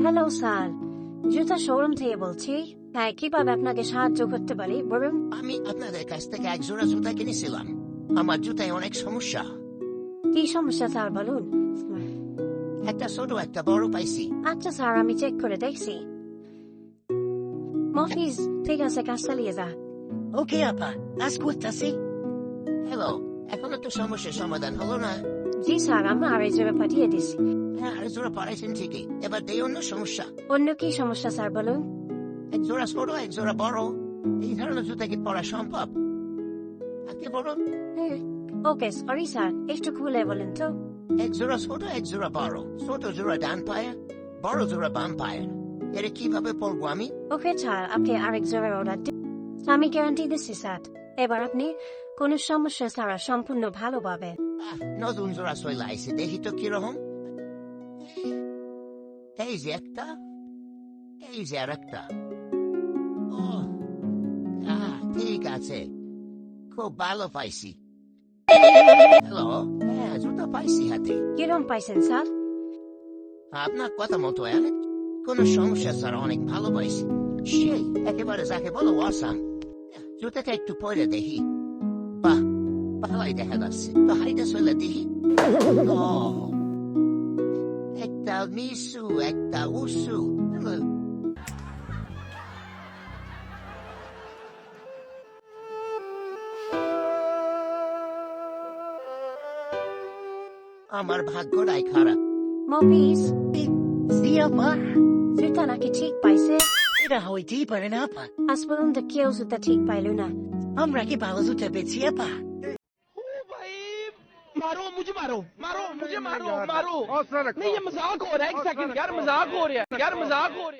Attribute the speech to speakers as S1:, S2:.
S1: Hello sir, জুতা showroom থেকে বলছি। হ্যাঁ, কিভাবে আপনাকে সাহায্য করতে পারি বলুন?
S2: আমি আপনাদের কাছ থেকে এক জোড়া জুতা কিনেছিলাম। আমার জুতায় অনেক সমস্যা।
S1: কি সমস্যা স্যার বলুন?
S2: একটা ছোট একটা বড় পাইছি।
S1: আচ্ছা স্যার, আমি চেক করে দেখছি। মফিজ, ঠিক আছে, কাজ চালিয়ে যা।
S3: ওকে আপা, কাজ করতেছি।
S2: হ্যালো, এখনো তো সমস্যার সমাধান হলো না।
S1: জি স্যার, আমরা আর এই জায়গায় পাঠিয়ে দিছি।
S2: হ্যাঁ, আর জোড়া পাঠাইছেন ঠিকই, এবার দেই অন্য সমস্যা।
S1: অন্য কি সমস্যা স্যার বলুন?
S2: এক জোড়া ছোট এক জোড়া বড়, এই ধরনের জুতা কি পরা সম্ভব? আপনি বলুন।
S1: ওকে সরি স্যার, একটু খুলে বলেন তো।
S2: এক জোড়া ছোট এক জোড়া বড়, ছোট জোড়া ডান পায়ে, বড় জোড়া বাম পায়ে। এটা কিভাবে পরবো আমি?
S1: ওকে স্যার, আপনি আরেক জায়গায় অর্ডার দিন। আমি গ্যারান্টি দিচ্ছি স্যার, এবার আপনি কোনো সমস্যা ছাড়া সম্পূর্ণ ভালো পাবেন।
S2: নতুন জোড়া চলে আইছে, দেখি তো কিরকম। এই যে একটা, এই যে আর একটা। ঠিক আছে, খুব ভালো পাইছি। হ্যালো, হ্যাঁ জুতা পাইছি হাতে।
S1: কিরম পাইছেন স্যার?
S2: আপনার কথা মতো কোন সমস্যা স্যার, অনেক ভালো পাইছি। সেই একেবারে যাকে বলো আসাম। জুতাটা একটু পরে দেখি। বাহ, ভালোই দেখা যাচ্ছে, তো হাইটা চলে দেখি। একটা মিসু একটা উসু। আমার ভাগ্যটাই খারাপ।
S1: মফিজ,
S3: জি আপা,
S1: জুতা নাকি ঠিক পাইছে?
S3: এটা হইতেই পারে না আপা।
S1: আজ পর্যন্ত কেউ জুতা ঠিক পাইল না।
S3: আমরা কি ভালো জুতা পেয়েছি আপা?
S4: मारो मुझे मारो मारो मुझे मारो मारो नहीं ये मजाक हो रहा है एक सेकंड यार मजाक हो रहा है यार मजाक हो रहा है